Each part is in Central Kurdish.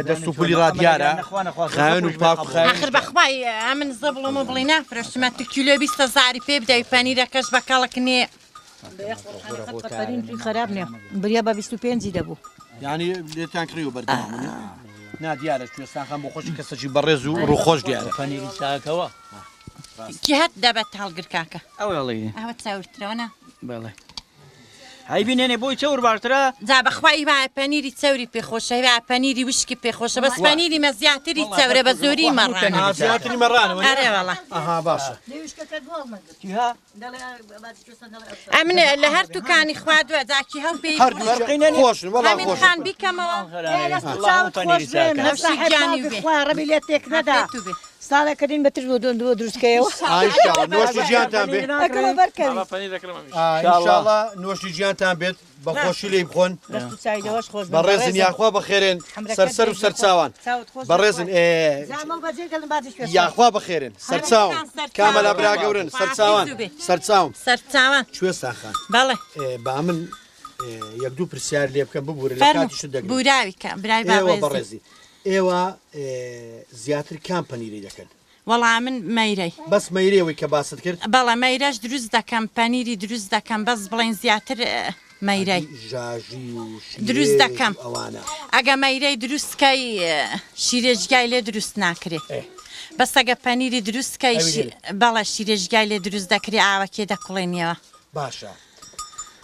دەست و پولی ڕادیارە خاوێن و پاک آخر بەخوای ئەمن زەبڵم و بڵی نافرۆشتمە تو کیلۆ 20,000 پێ بدەی پەنیرەکەش بە کەڵک نییە خراپ نییە بریا بە 25 دەبوو یعنی لێتان کڕی و بەردەوامە نادیارە کوێستان خەم بۆ خۆشی کەسەکی بەڕێز و ڕووخۆش دیارە پەنیری چاکەوە کی هەت دەبێت هەڵگر کاکە ئەوڵی ئەوە چاورترەوەە بەڵێ هەی بینێنێ بۆی چەور باشترە جا بەخوای وایە پەنیری چەوری پێخۆشە وایە پەنیری وشکی پێخۆشە بەس پەنیری مە زیاتری چەورە بە زۆری مەڕانە زیاتری مەڕانەوە ئەرێ وەڵا ئەها باشە ئەمن لە هەر دوکانی خواردووە جاکی هەڵ پێی خۆشن وەڵا ئەمین خۆش خان بیکەمەوە ڕەبی لێ تێک نەدا ساڵەکەین بەتر بۆ دروستکەیەوە نوۆشی گیانتان بێت ئینشاڵڵا نوۆشی گیانتان بێت بە خۆشی لێی بخۆن بەڕێزن یاخوا بەخێرێن سەرسەر و سەرچاوان بەڕێزن یاخوا بەخێرن سەرچاوم کامەلا براگەورن سەرچاوان سەرچاوم سەرچاوان کوێستان خان بەڵێ با من یەک دوو پرسیار لێ بکەم ببوورە لە کاتیش دەگرن بوراویکە برای ئێوە بەڕێزی بەڕێزی ئێوە زیاتر کام پەنیری دەکەن وەڵا من مەیرەی بەس مەیرێەوەی کە باست کرد بەڵە مەیرەش دروست دەکەم پەنیری دروست دەکەم بەس بڵێن زیاتر مەیرەی ژاژی و دروست دەکەم ئەوانە ئەگە مەیرەی دروستکەی شیرێژگای لێ دروست ناکرێ بەس ئەگە پەنیری دروستکەی بەڵە شیرێژگای لێ دروست دەکری ئاوەکێ دەکڵێنیەوە باشە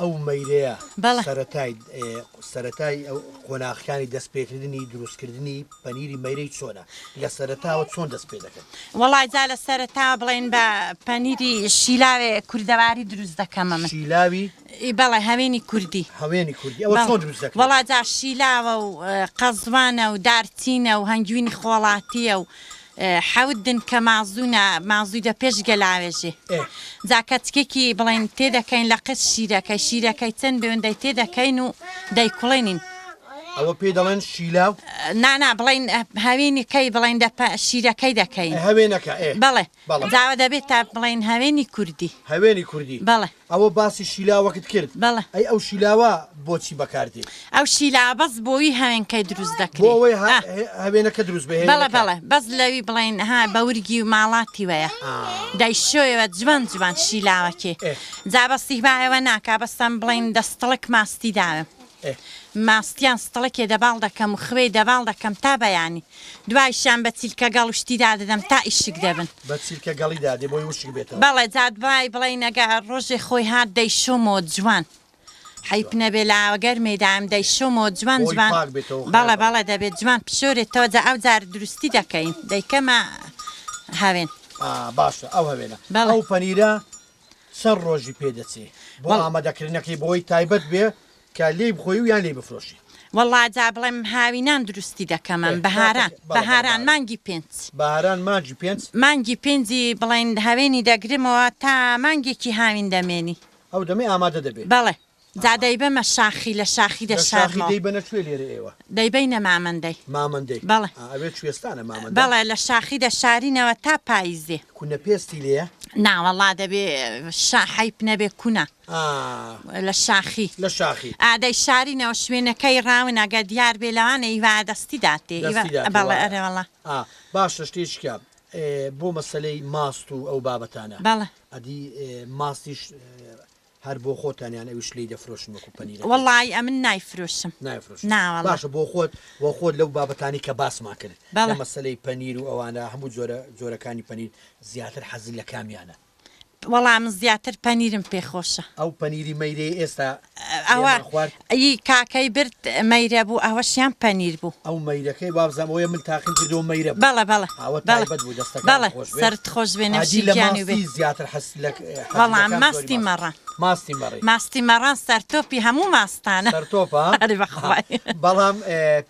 ئەو مەیرەیە بەڵێ سەرەتای ئەو قۆناغیانی دەستپێکردنی دروستکردنی پەنیری مەیرەی چۆنە لە سەرەتاوە چۆن دەست پێ دەکەن وەڵای جا لە سەرەتا بڵێن بە پەنیری شیلاوێ کوردەواری دروست دەکەمە من شیلاوی بەڵێ هەوێنی کوردی هەوێنی کوردی ئەوە چۆن دروست دەکەن وەڵا جا شیلاوە و قەزوانە و دارچینە و هەنگوینی خۆڵاتیە و حەودن کە مازووی دە پێش گەلاوێژێ جا کەچکێکی بڵێن تێدەکەین لە قەت شیرەکەی چەند بێوەندەی تێدەکەین و دەیکوڵێنین ئەوە پێ دەڵێن شیلاو نانا بڵێن هەوێنیکەی بڵێن شیرەکەی دەکەین هەوێنەکە بەڵێ جاوە دەبێت تا بڵێن هەوێنی کوردی هەوێنی کوردی بەڵێ ئەوە باسی شیلاوەکت کرد بەڵێ ئەی ئەو شیلاوە بۆچی بەکاردێت ئەو شیلا بەس بۆی هەوێنکەی دروست دەکرێت بۆ ئەوەی هەوێنەکە دروست بێ بەڵێ بەس لەوی بڵێن ها بەورگی و ماڵاتی وەیە دایشۆیەوە جوان شیلاوەکێ جا بەستی باەوە ناکا بەستم بڵێن دەستڵک ماستی داوم ماستیان ستڵکێ دەباڵ دەکەم و خوێ دەباڵ دەکەم تا بەیانی دوایشان بە چیلکە گەڵ شتیدا دەدەم تا ئیشک دەبن بە چیلکە گەڵیدا دێ بۆی وشک بێتەوە بەڵێ جاد وای بڵێ نەگە ڕۆژێ خۆی هات دەیشۆمەوە جوان حیب نەبێ لاوەگەر مێدام دەیشۆمەوە جوان بەڵێ دەبێت جوان پشۆرێتەوە جا ئەو جار دروستی دەکەین دەیکەمە هاوێن باشە ئەو هەوێنە ئەو پەنیرە چەند ڕۆژی پێدەچێ بۆ ئامادەکردنەکەی بۆی تایبەت بێ کە لێی بخۆی و یان لێ بفرۆشی وەڵا جا بڵێم هاوینان دروستی دەکەمەن بەهاران مانگی پێنج بەهاران مانگی پێنجی بڵێن هەوێنی دەگرمەوە تا مانگێکی هاوین دەمێنی ئەو دەمێ ئامادە دەبێت بەڵێ جا دەیبەمە شاخی لە شاخی دەشارمەوە دەیبەنە کوێ لێرە ئێوە دەیبەینە مامەندەی بەڵێ ئەوێت کوێستانە مامەندە بەڵێ لە شاخی دەشارینەوە تا پاییزێ کونە پێستی لێیە ناوەڵا دەبێ حیب نەبێ کوونە لە شاخی ئادەی شارینەوە شوێنەکەی ڕاون ئەگە دیار بێ لەوانە ئیوا دەستی داتێ بەڵێ ئەرێوەڵا باشە شتێککە بۆ مەسلەی ماست و ئەو بابەتانە بەڵێ ئەدی ماستیش هەر بۆ خۆتانیان ئەوش لی دەفرۆشن وەکو پەنیرە وەڵی ئەمن نایفرۆشم باشە بۆ خۆت لەو بابەتانی کە باسمان کرد لە مەسلەی پەنیر و ئەوانە هەموو جۆرەکانی پەنیر زیاتر حەزی لە کامیانە وەڵام زیاتر پەنیرم پێخۆشە ئەو پەنیری مەیرێ ئێستا ئەوە ئەی کاکەی برد مەیرە بوو ئەوەشیان پەنیر بوو ئەو مەیرەکەی بابزانەوەی من تاقیم کردەوە مەیرە بەڵێ سەرت خۆش بێنە شیجیانی بێ زیاتر حەز بەڵام ماستی مەڕە ماستی مەڕان سەرتۆپی هەموو ماستانە بەڵام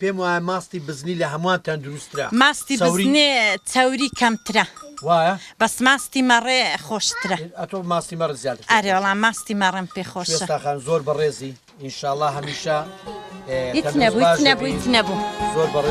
پێم وایە ماستی بزنی لە هەمووانتان دروسترا ماستی بزنێ چاوری کەمترە وایە بەس ماستی مەڕێ خۆشترە ئەتۆ ماستی مەڕ زیاتر ئەرێ وەڵام ماستی مەڕم پێ خۆشە زۆر بەڕێزی ئینشاءڵڵا هەمیشە هیچ نەبوو زۆر بەڕێز